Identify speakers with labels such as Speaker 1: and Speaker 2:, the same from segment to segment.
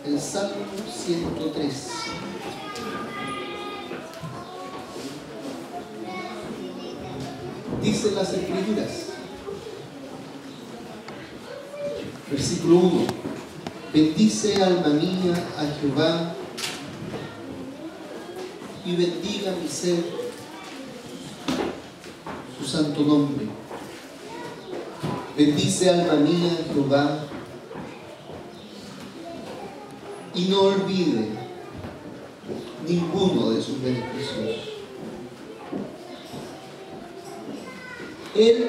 Speaker 1: el Salmo 103. Dice las Escrituras, versículo 1: bendice alma mía a Jehová, y bendiga mi ser su santo nombre. Bendice alma mía a Jehová, y no olvide ninguno de sus beneficios. Él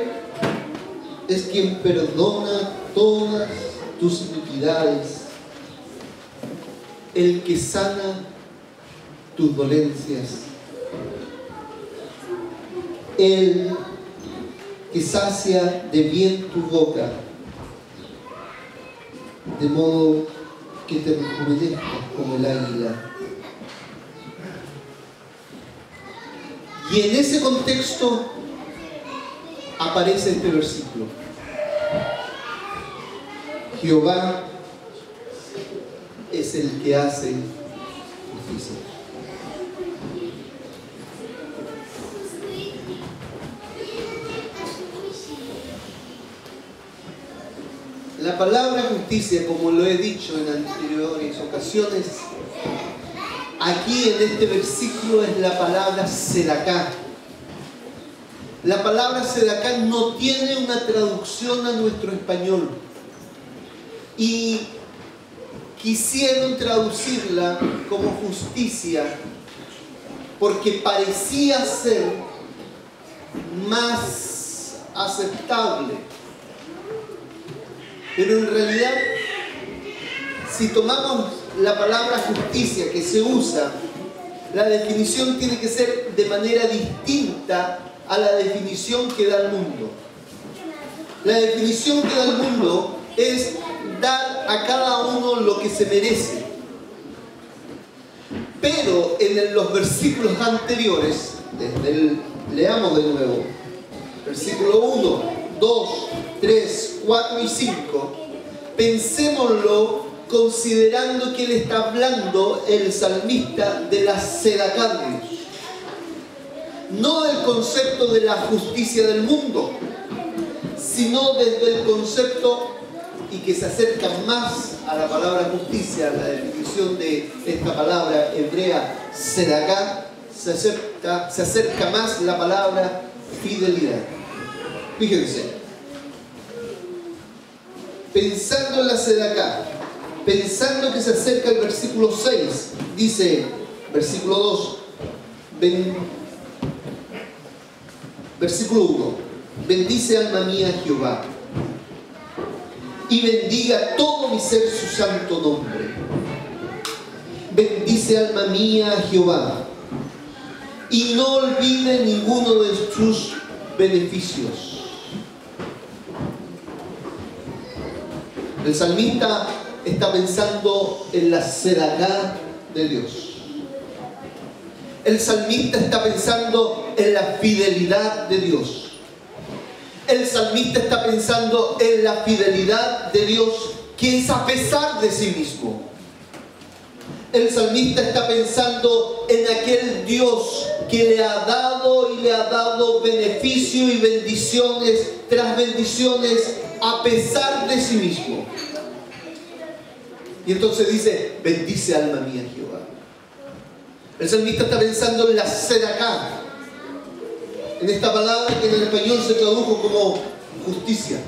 Speaker 1: es quien perdona todas tus iniquidades, el que sana tus dolencias, el que sacia de bien tu boca, de modo que te rejuvenezcas como el águila. Y en ese contexto aparece este versículo: Jehová es el que hace justicia. La palabra justicia, como lo he dicho en anteriores ocasiones, aquí en este versículo es la palabra sedaká. La palabra sedaká no tiene una traducción a nuestro español, y quisieron traducirla como justicia porque parecía ser más aceptable. Pero en realidad, si tomamos la palabra justicia que se usa, la definición tiene que ser de manera distinta a la definición que da el mundo. La definición que da el mundo es dar a cada uno lo que se merece. Pero en los versículos anteriores, leamos de nuevo, versículo 1, 2, 3, 4 y 5, pensémoslo considerando que él está hablando, el salmista, de la sedaká de Dios, no del concepto de la justicia del mundo, sino desde el concepto, y que se acerca más a la palabra justicia, la definición de esta palabra hebrea sedaká, se acerca más la palabra fidelidad. Fíjense, pensando en la sedaká, pensando que se acerca el versículo 6, dice, versículo 2, versículo 1, bendice alma mía a Jehová, y bendiga todo mi ser su santo nombre. Bendice alma mía a Jehová, y no olvide ninguno de sus beneficios. El salmista está pensando en la sedaká de Dios. El salmista está pensando en la fidelidad de Dios. El salmista está pensando en la fidelidad de Dios, que es a pesar de sí mismo. El salmista está pensando en aquel Dios que le ha dado y le ha dado beneficio y bendiciones tras bendiciones a pesar de sí mismo. Y entonces dice, bendice alma mía Jehová. El salmista está pensando en la sedaká, en esta palabra que en el español se tradujo como justicia.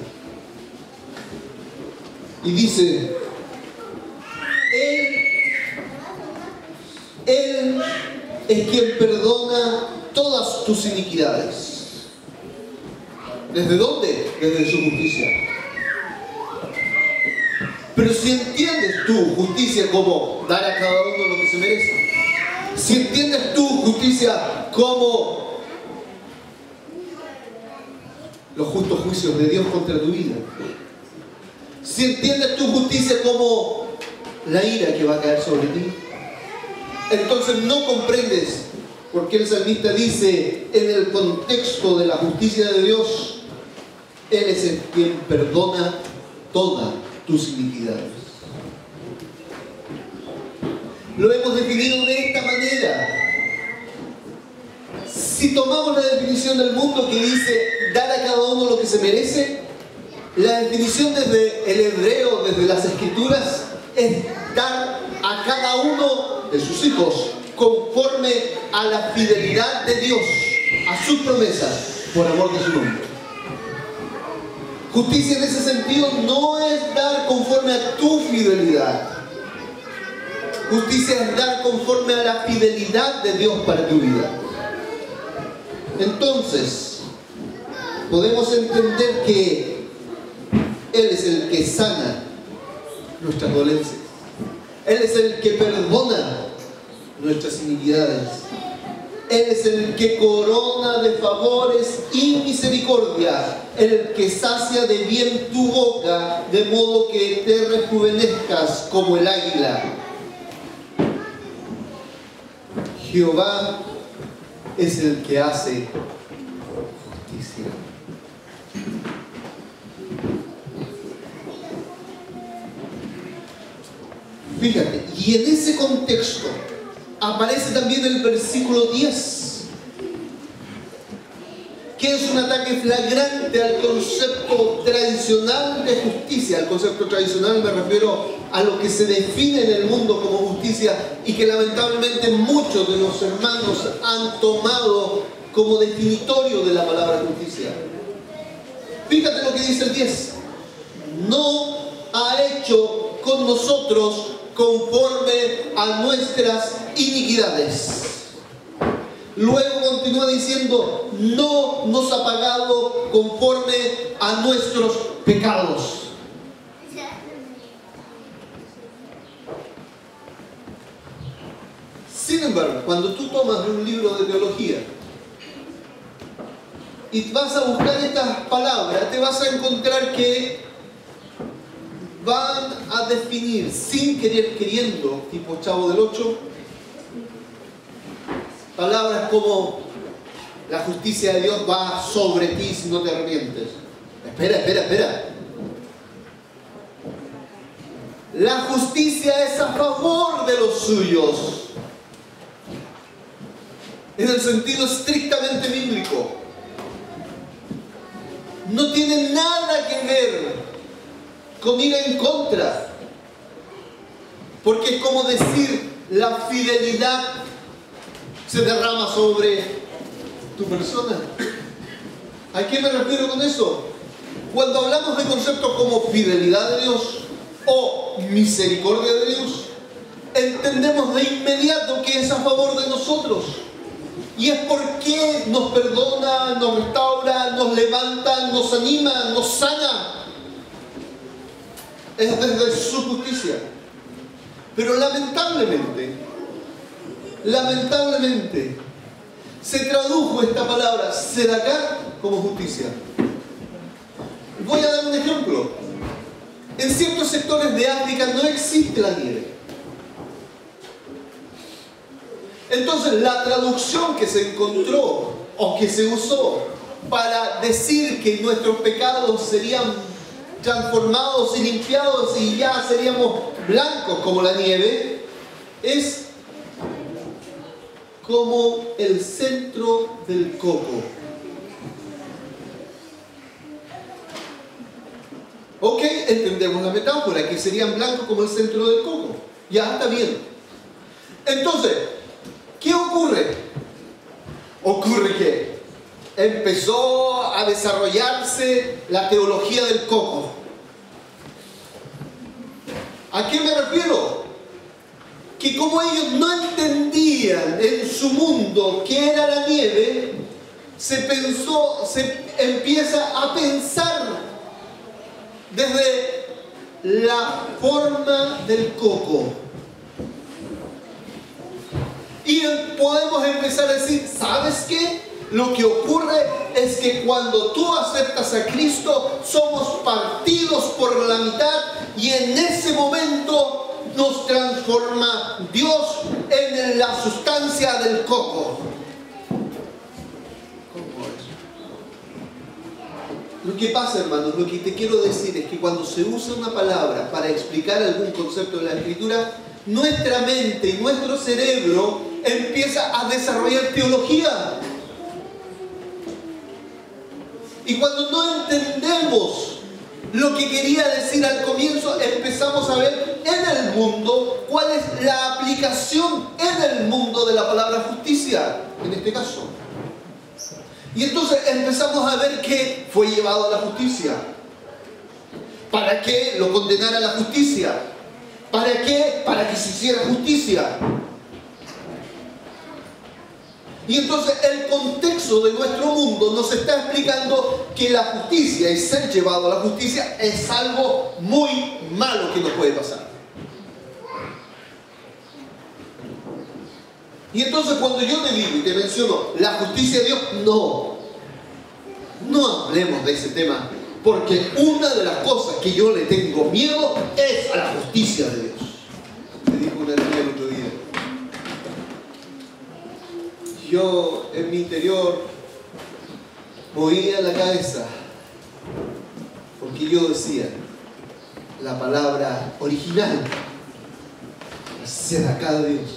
Speaker 1: Y dice, Él es quien perdona todas tus iniquidades. ¿Desde dónde? Desde su justicia. Pero si entiendes tu justicia como dar a cada uno lo que se merece, si entiendes tu justicia como los justos juicios de Dios contra tu vida, si entiendes tu justicia como la ira que va a caer sobre ti, entonces no comprendes por qué el salmista dice en el contexto de la justicia de Dios, Él es el quien perdona todas tus iniquidades. Lo hemos definido de esta manera. Si tomamos la definición del mundo que dice dar a cada uno lo que se merece, la definición desde el hebreo, desde las escrituras, es dar a cada uno de sus hijos conforme a la fidelidad de Dios, a sus promesas, por amor de su nombre. Justicia en ese sentido no es dar conforme a tu fidelidad. Justicia es dar conforme a la fidelidad de Dios para tu vida. Entonces, podemos entender que Él es el que sana nuestras dolencias. Él es el que perdona nuestras iniquidades. Él es el que corona de favores y misericordia, el que sacia de bien tu boca, de modo que te rejuvenezcas como el águila. Jehová es el que hace justicia. Fíjate, y en ese contexto aparece también el versículo 10, que es un ataque flagrante al concepto tradicional de justicia. Al concepto tradicional me refiero a lo que se define en el mundo como justicia y que lamentablemente muchos de los hermanos han tomado como definitorio de la palabra justicia. Fíjate lo que dice el 10. No ha hecho con nosotros conforme a nuestras iniquidades. Luego continúa diciendo, no nos ha pagado conforme a nuestros pecados. Sin embargo, cuando tú tomas un libro de teología y vas a buscar estas palabras, te vas a encontrar que van a definir, sin querer queriendo, tipo Chavo del 8, palabras como la justicia de Dios va sobre ti si no te arrepientes. Espera. La justicia es a favor de los suyos, en el sentido estrictamente bíblico. No tiene nada que ver con ir en contra, porque es como decir, la fidelidad se derrama sobre tu persona. ¿A qué me refiero con eso? Cuando hablamos de conceptos como fidelidad de Dios o misericordia de Dios, entendemos de inmediato que es a favor de nosotros. Y es porque nos perdona, nos restaura, nos levanta, nos anima, nos sana. Es desde su justicia. Pero lamentablemente, se tradujo esta palabra Sedaká como justicia. Voy a dar un ejemplo. En ciertos sectores de África no existe la nieve. Entonces la traducción que se encontró o que se usó para decir que nuestros pecados serían transformados y limpiados y ya seríamos blancos como la nieve, es como el centro del coco. Ok, entendemos la metáfora, que serían blancos como el centro del coco. Ya está bien. Entonces, ¿qué ocurre? Ocurre que empezó a desarrollarse la teología del coco. ¿A qué me refiero? Que como ellos no entendían en su mundo qué era la nieve, se empieza a pensar desde la forma del coco. Y podemos empezar a decir, ¿sabes qué? Lo que ocurre es que cuando tú aceptas a Cristo, somos partidos por la mitad y en ese momento nos transforma Dios en la sustancia del coco. ¿Cómo es? Lo que pasa, hermanos, lo que te quiero decir es que cuando se usa una palabra para explicar algún concepto de la Escritura, nuestra mente y nuestro cerebro empieza a desarrollar teología. Y cuando no entendemos lo que quería decir al comienzo, empezamos a ver en el mundo cuál es la aplicación en el mundo de la palabra justicia, en este caso. Y entonces empezamos a ver que fue llevado a la justicia. ¿Para qué lo condenara a la justicia? ¿Para qué? Para que se hiciera justicia. Y entonces el contexto de nuestro mundo nos está explicando que la justicia y ser llevado a la justicia es algo muy malo que nos puede pasar. Y entonces cuando yo te digo y te menciono la justicia de Dios, no hablemos de ese tema, porque una de las cosas que yo le tengo miedo es a la justicia de Dios. Me dijo una niña el otro día. Yo en mi interior movía la cabeza porque yo decía la palabra original, acá de Dios,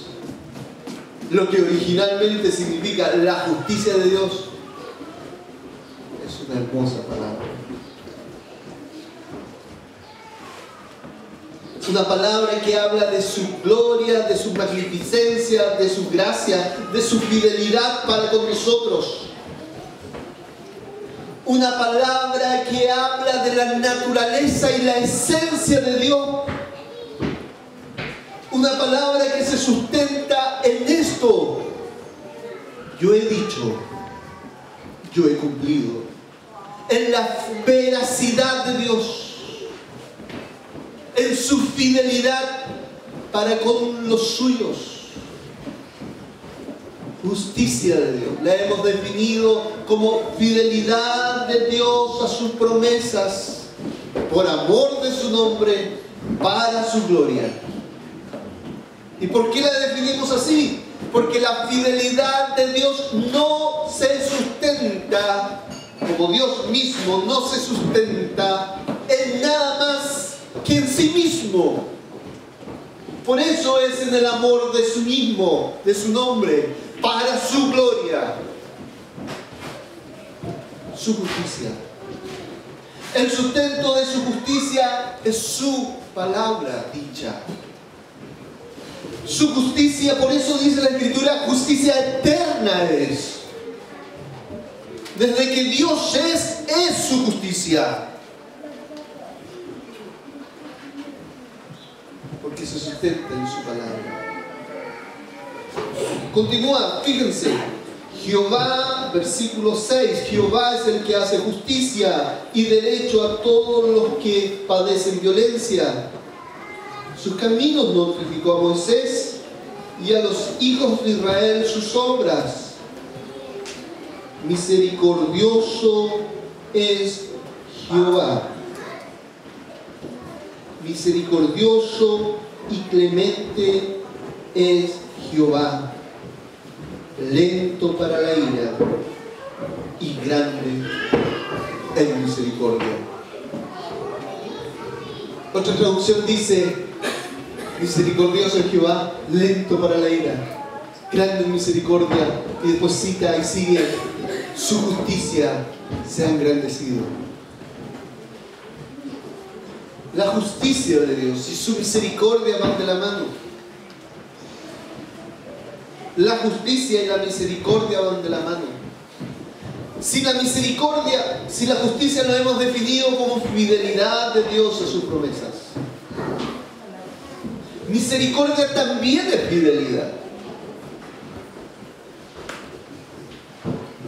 Speaker 1: lo que originalmente significa la justicia de Dios, es una hermosa palabra. Es una palabra que habla de su gloria, de su magnificencia, de su gracia, de su fidelidad para con nosotros. Una palabra que habla de la naturaleza y la esencia de Dios. Una palabra que se sustenta en esto. Yo he dicho, yo he cumplido. En la veracidad de Dios. En su fidelidad para con los suyos. Justicia de Dios. La hemos definido como fidelidad de Dios a sus promesas, por amor de su nombre, para su gloria. ¿Y por qué la definimos así? Porque la fidelidad de Dios no se sustenta, como Dios mismo no se sustenta en nada más que en sí mismo. Por eso es en el amor de su mismo, de su nombre, para su gloria, su justicia. El sustento de su justicia es su palabra dicha. Su justicia, por eso dice la Escritura, justicia eterna es. Desde que Dios es su justicia. Porque se sustenta en su palabra. Continúa, fíjense. Jehová, versículo 6, Jehová es el que hace justicia y derecho a todos los que padecen violencia. Sus caminos notificó a Moisés y a los hijos de Israel sus obras. Misericordioso es Jehová. Misericordioso y clemente es Jehová, lento para la ira y grande en misericordia. Otra traducción dice: misericordioso es Jehová, lento para la ira, grande en misericordia, y después cita y sigue: su justicia se ha engrandecido. La justicia de Dios y su misericordia van de la mano. La justicia y la misericordia van de la mano. Si la misericordia, si la justicia lo hemos definido como fidelidad de Dios a sus promesas, misericordia también es fidelidad.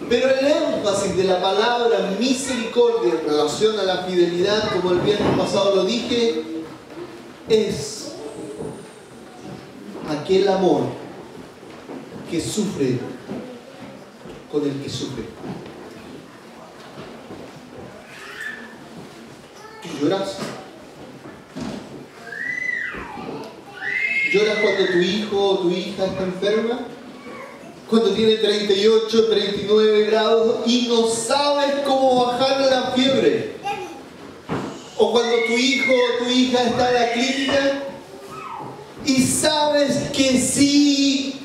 Speaker 1: Pero el énfasis de la palabra misericordia en relación a la fidelidad, como el viernes pasado lo dije, es aquel amor que sufre con el que sufre. ¿Tú lloras? ¿Lloras cuando tu hijo o tu hija está enferma? Cuando tiene 38, 39 grados y no sabes cómo bajar la fiebre. O cuando tu hijo o tu hija está en la clínica y sabes que sí,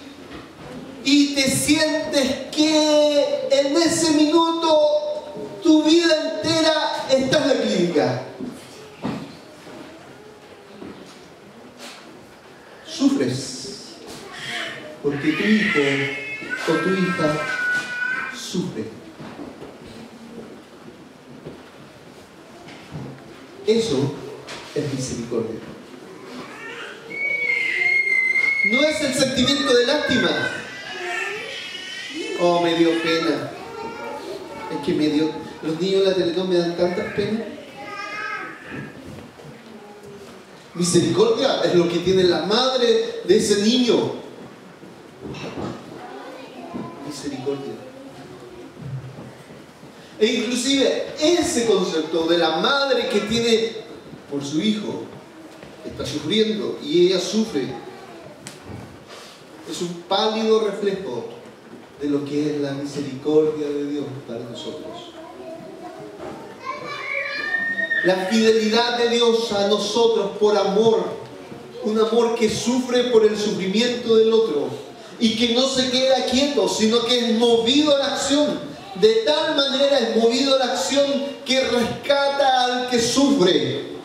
Speaker 1: y te sientes que en ese minuto tu vida entera está en la clínica. Sufres porque tu hijo o tu hija sufre. Eso es misericordia. No es el sentimiento de lástima. Oh, me dio pena. Es que me dio... Los niños de la Teletón me dan tantas penas. Misericordia es lo que tiene la madre de ese niño. Misericordia. E inclusive ese concepto de la madre que tiene por su hijo, que está sufriendo y ella sufre, es un pálido reflejo de lo que es la misericordia de Dios para nosotros. La fidelidad de Dios a nosotros por amor, un amor que sufre por el sufrimiento del otro y que no se queda quieto, sino que es movido a la acción. De tal manera es movido a la acción que rescata al que sufre.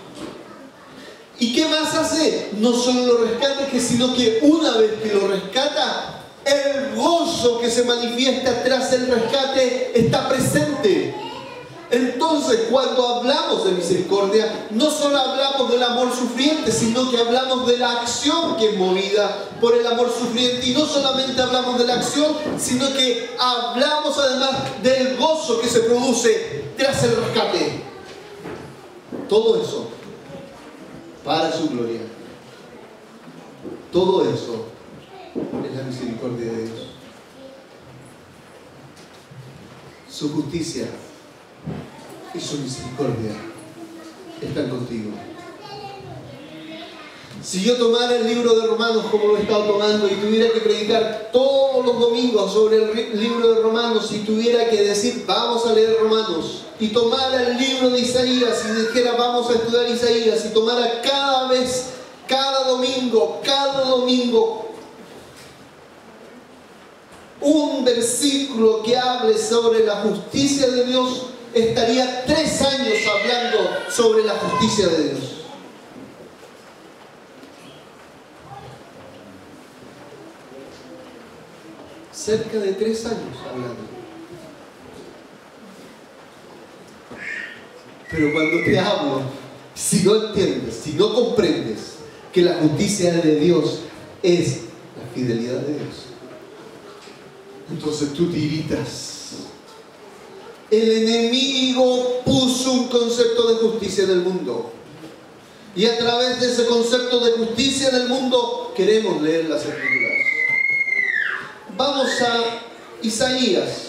Speaker 1: ¿Y qué más hace? No solo lo rescata, sino que una vez que lo rescata, el gozo que se manifiesta tras el rescate está presente. Entonces, cuando hablamos de misericordia, no solo hablamos del amor sufriente, sino que hablamos de la acción que es movida por el amor sufriente. Y no solamente hablamos de la acción, sino que hablamos además del gozo que se produce tras el rescate. Todo eso para su gloria. Todo eso es la misericordia de Dios. Su justicia y su misericordia están contigo. Si yo tomara el libro de Romanos como lo he estado tomando y tuviera que predicar todos los domingos sobre el libro de Romanos y tuviera que decir vamos a leer Romanos y tomara el libro de Isaías y dijera vamos a estudiar Isaías y tomara cada vez, cada domingo un versículo que hable sobre la justicia de Dios, estaría 3 años hablando sobre la justicia de Dios. Cerca de 3 años hablando. Pero cuando te hablo, si no entiendes, si no comprendes que la justicia de Dios es la fidelidad de Dios, entonces tú tiritas. El enemigo puso un concepto de justicia en el mundo. Y a través de ese concepto de justicia en el mundo queremos leer las Escrituras. Vamos a Isaías.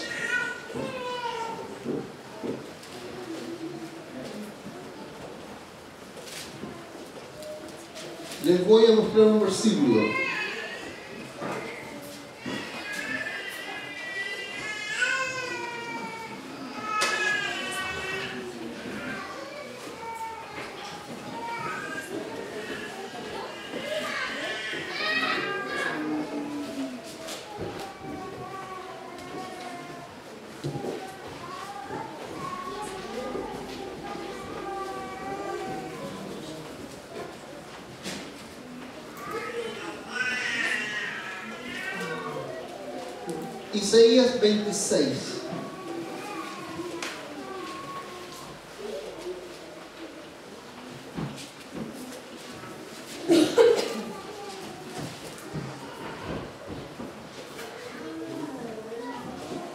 Speaker 1: Les voy a mostrar un versículo. Isaías 26.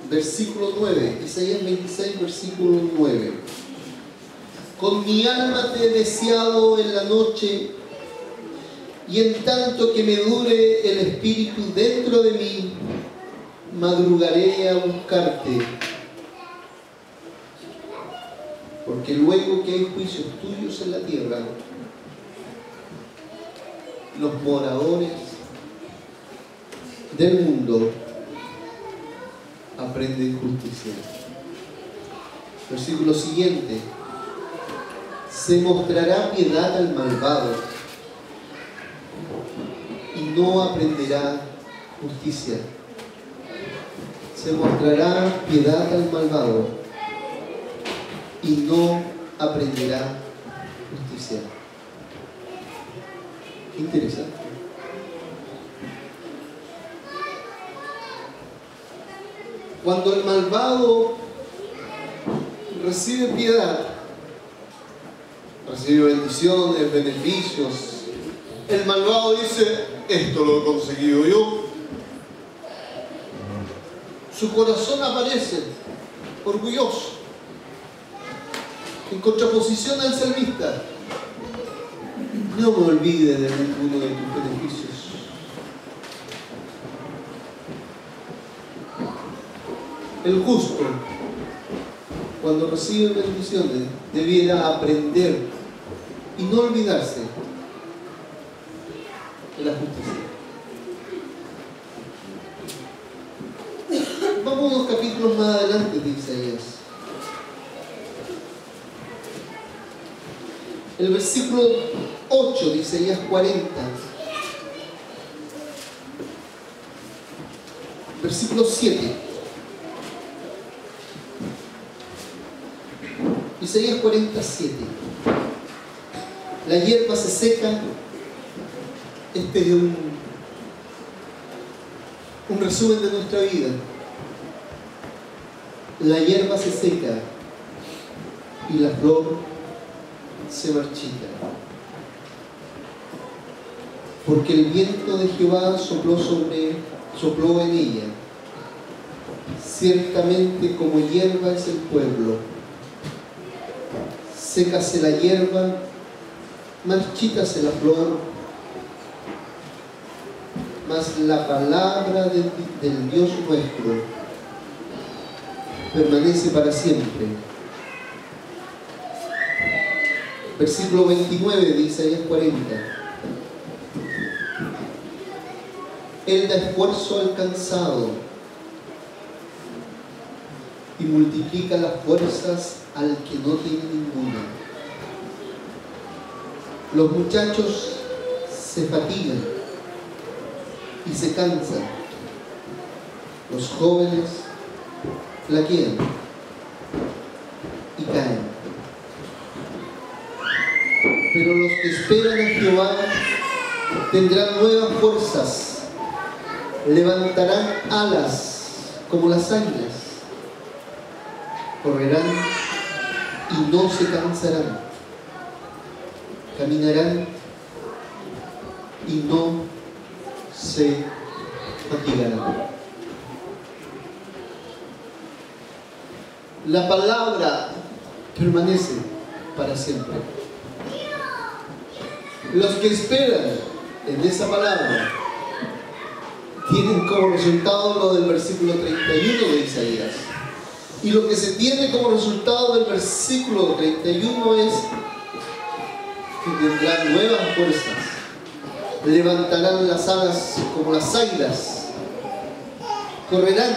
Speaker 1: Versículo 9. Isaías 26, versículo 9. Con mi alma te he deseado en la noche, y en tanto que me dure el espíritu dentro de mí, madrugaré a buscarte, porque luego que hay juicios tuyos en la tierra, los moradores del mundo aprenden justicia. Versículo siguiente: se mostrará piedad al malvado y no aprenderá justicia. Se mostrará piedad al malvado y no aprenderá justicia. Qué interesante. Cuando el malvado recibe piedad, recibe bendiciones, beneficios, el malvado dice: esto lo he conseguido yo. Su corazón aparece orgulloso, en contraposición al salmista: no me olvide de ninguno de tus beneficios. El justo, cuando recibe bendiciones, debiera aprender y no olvidarse de la justicia. Vamos unos capítulos más adelante de Isaías. El versículo 8 de Isaías 40. Versículo 7. Isaías 47. La hierba se seca. Este es un resumen de nuestra vida. La hierba se seca y la flor se marchita, porque el viento de Jehová sopló en ella. Ciertamente como hierba es el pueblo. Sécase la hierba, marchítase la flor, mas la palabra del Dios nuestro permanece para siempre. Versículo 29 de Isaías 40. Él da esfuerzo al cansado y multiplica las fuerzas al que no tiene ninguna. Los muchachos se fatigan y se cansan. Los jóvenes flaquean y caen. Pero los que esperan a Jehová tendrán nuevas fuerzas, levantarán alas como las águilas, correrán y no se cansarán, caminarán y no se fatigarán. La palabra permanece para siempre. Los que esperan en esa palabra tienen como resultado lo del versículo 31 de Isaías. Y lo que se tiene como resultado del versículo 31 es que tendrán nuevas fuerzas, levantarán las alas como las águilas, correrán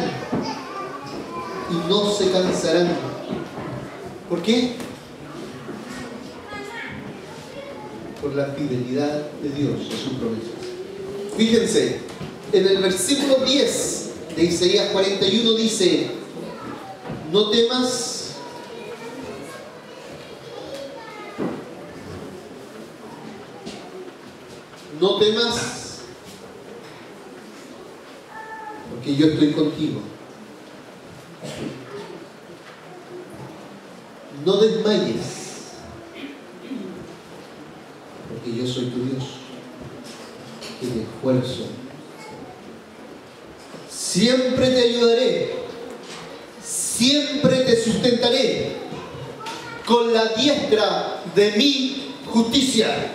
Speaker 1: y no se cansarán. ¿Por qué? Por la fidelidad de Dios a sus promesas. Fíjense, en el versículo 10 de Isaías 41 dice: no temas, no temas, porque yo estoy contigo. No desmayes, porque yo soy tu Dios, que te esfuerzo. Siempre te ayudaré, siempre te sustentaré con la diestra de mi justicia.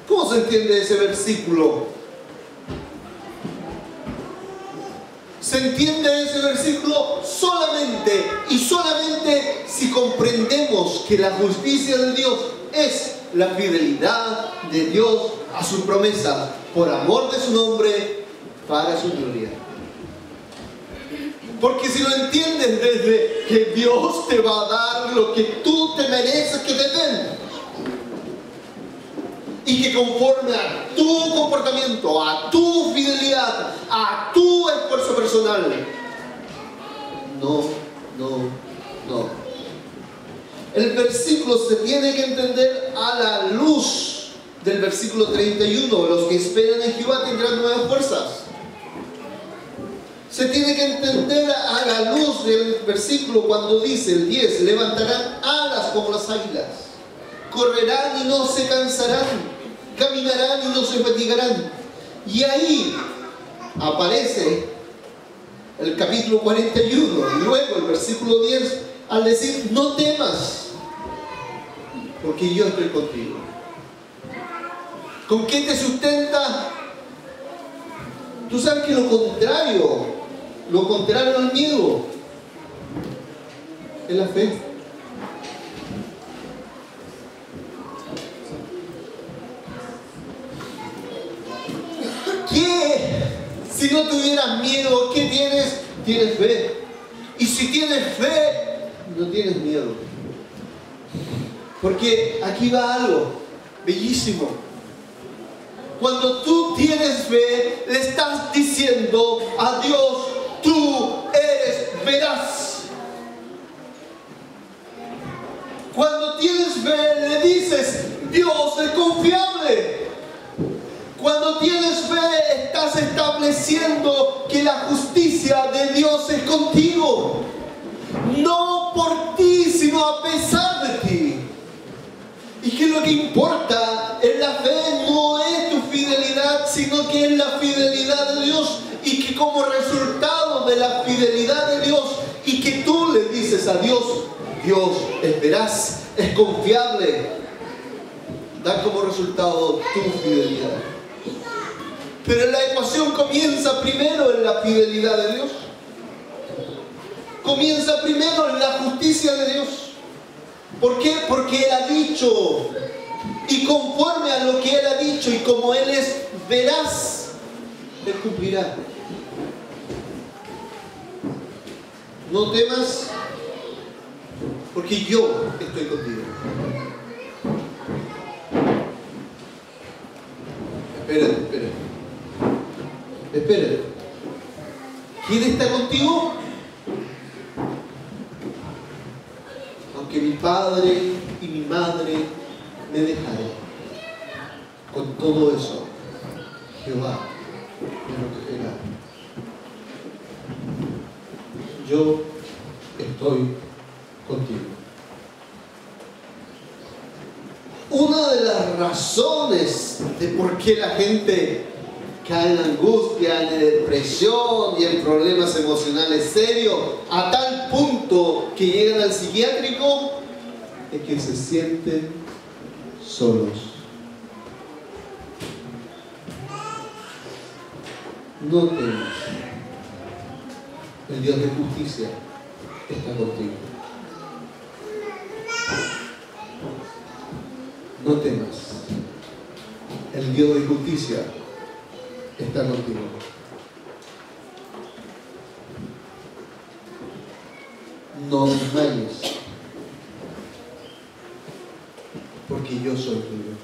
Speaker 1: ¿Cómo se entiende ese versículo? Se entiende ese versículo solamente y solamente si comprendemos que la justicia de Dios es la fidelidad de Dios a sus promesas, por amor de su nombre, para su gloria. Porque si lo entiendes desde que Dios te va a dar lo que tú te mereces que te den, que conforme a tu comportamiento, a tu fidelidad, a tu esfuerzo personal. No, no, no. El versículo se tiene que entender a la luz del versículo 31. Los que esperan en Jehová tendrán nuevas fuerzas. Se tiene que entender a la luz del versículo cuando dice el 10, levantarán alas como las águilas, correrán y no se cansarán, caminarán y no se fatigarán. Y ahí aparece el capítulo 41 y luego el versículo 10 al decir, no temas, porque yo estoy contigo. ¿Con qué te sustenta? Tú sabes que lo contrario al miedo es la fe. ¿Qué? Si no tuvieras miedo, ¿qué tienes? Tienes fe. Y si tienes fe, no tienes miedo. Porque aquí va algo bellísimo. Cuando tú tienes fe, le estás diciendo a Dios, tú eres veraz. Cuando tienes fe, le dices, Dios es confiable. Cuando tienes fe, estás estableciendo que la justicia de Dios es contigo. No por ti, sino a pesar de ti. Y que lo que importa en la fe no es tu fidelidad, sino que es la fidelidad de Dios. Y que como resultado de la fidelidad de Dios, y que tú le dices a Dios, Dios es veraz, es confiable, da como resultado tu fidelidad. Pero la ecuación comienza primero en la fidelidad de Dios. Comienza primero en la justicia de Dios. ¿Por qué? Porque Él ha dicho, y conforme a lo que Él ha dicho, y como Él es veraz, Él cumplirá. No temas, porque yo estoy contigo. Espérate. ¿Quién está contigo? Aunque mi padre y mi madre me dejaren, con todo eso, Jehová me protegerá. Yo estoy contigo. Una de las razones de por qué la gente cae en angustia, en depresión y en problemas emocionales serios, a tal punto que llegan al psiquiátrico, es que se sienten solos. No temas. El Dios de justicia está contigo. No temas. El Dios de justicia está contigo. No desmayes, porque yo soy tu Dios.